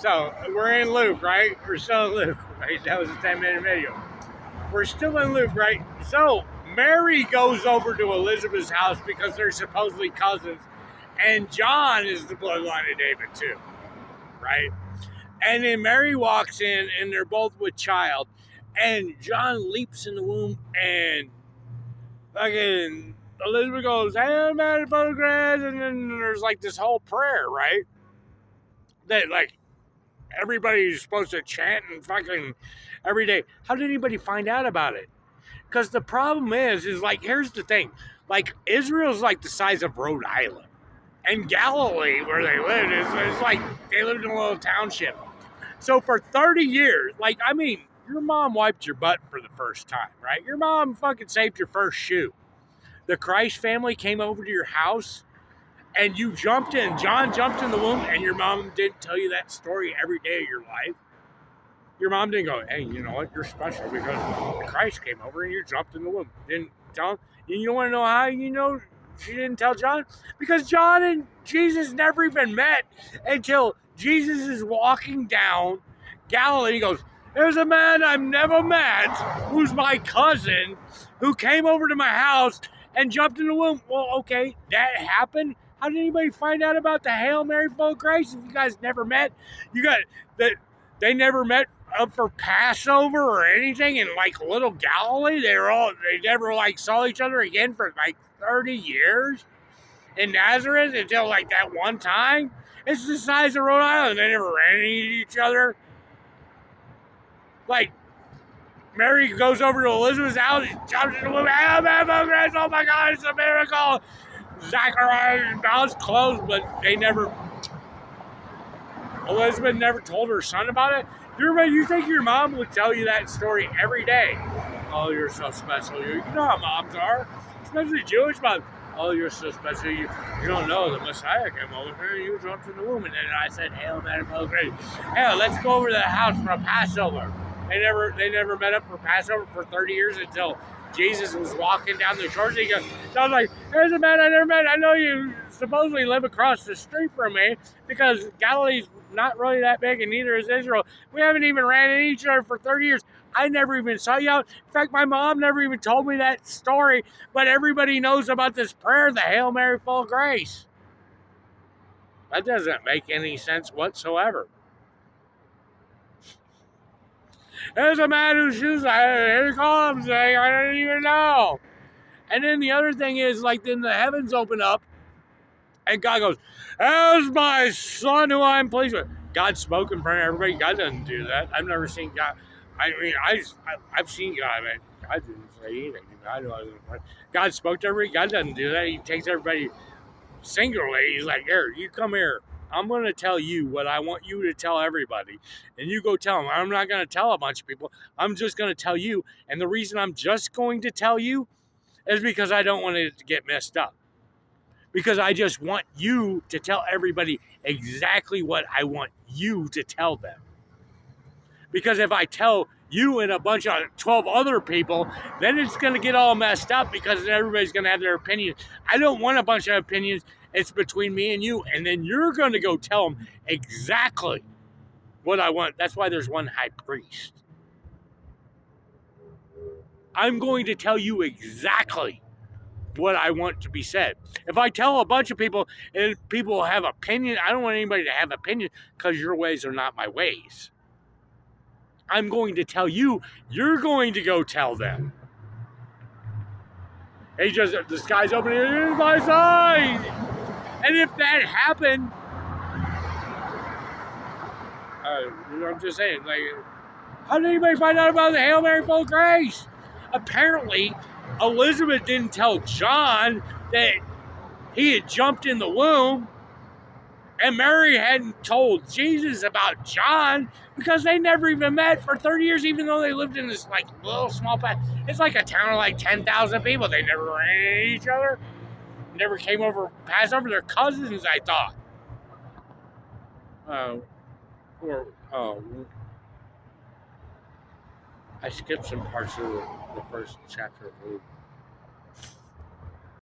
So we're in Luke, right? We're still in Luke, right? That was a 10-minute video. We're still in Luke, right? So Mary goes over to Elizabeth's house because they're supposedly cousins, and John is the bloodline of David too, right? And then Mary walks in, and they're both with child, and John leaps in the womb, and fucking Elizabeth goes, "Hey, man, photographs," and then there's like this whole prayer, right? That like everybody's supposed to chant and fucking every day. How did anybody find out about it? Because the problem is like, here's the thing. Like, Israel's like the size of Rhode Island. And Galilee, where they lived, is like, they lived in a little township. So for 30 years, like, I mean, your mom wiped your butt for the first time, right? Your mom fucking saved your first shoe. The Christ family came over to your house, and you jumped in. John jumped in the womb, and your mom didn't tell you that story every day of your life. Your mom didn't go, "Hey, you know what? You're special because Christ came over and you jumped in the womb." Didn't tell him. You want to know how you know she didn't tell John? Because John and Jesus never even met until Jesus is walking down Galilee. He goes, "There's a man I've never met who's my cousin who came over to my house and jumped in the womb." Well, okay, that happened. How did anybody find out about the Hail Mary full of grace if you guys never met? You got that. They never met up for Passover or anything in like little Galilee. They never like saw each other again for like 30 years in Nazareth until like that one time. It's the size of Rhode Island. They never ran into each other. Like, Mary goes over to Elizabeth's house, jumps in the womb, "Oh my God, it's a miracle." Zachariah's mouth's closed, but Elizabeth never told her son about it. You think your mom would tell you that story every day? "Oh, you're so special. You know how moms are, especially Jewish moms. Oh, you're so special. You don't know the Messiah came over here. You jumped in the womb." And then I said, "Hail Mary, full of grace. Hey, let's go over to the house for a Passover." They never met up for Passover for 30 years until Jesus was walking down the shores. He goes, I was like, "There's a man I never met. I know you supposedly live across the street from me because Galilee's not really that big, and neither is Israel. We haven't even ran into each other for 30 years. I never even saw you out. In fact, my mom never even told me that story, but everybody knows about this prayer, the Hail Mary full of grace." That doesn't make any sense whatsoever. "There's a man whose shoes, here he comes, I didn't even know." And then the other thing is, like, then the heavens open up, and God goes, "There's my son who I'm pleased with." God spoke in front of everybody. God doesn't do that. I've never seen God. I mean, I've seen God, man. God didn't say anything. God spoke to everybody. God doesn't do that. He takes everybody singularly. He's like, "Here, you come here. I'm going to tell you what I want you to tell everybody. And you go tell them." I'm not going to tell a bunch of people. I'm just going to tell you. And the reason I'm just going to tell you is because I don't want it to get messed up. Because I just want you to tell everybody exactly what I want you to tell them. Because if I tell you and a bunch of 12 other people, then it's going to get all messed up because then everybody's going to have their opinion. I don't want a bunch of opinions. It's between me and you. And then you're going to go tell them exactly what I want. That's why there's one high priest. I'm going to tell you exactly what I want to be said. If I tell a bunch of people and people have opinion, I don't want anybody to have opinion because your ways are not my ways. I'm going to tell you, you're going to go tell them. The sky's opening, here's my sign. And if that happened, I'm just saying, like, how did anybody find out about the Hail Mary full of grace? Apparently, Elizabeth didn't tell John that he had jumped in the womb, and Mary hadn't told Jesus about John because they never even met for 30 years, even though they lived in this like little small patch. It's like a town of like 10,000 people. They never ran into each other, never came over, passed over. They're cousins, I thought. I skipped some parts of the first chapter of Luke.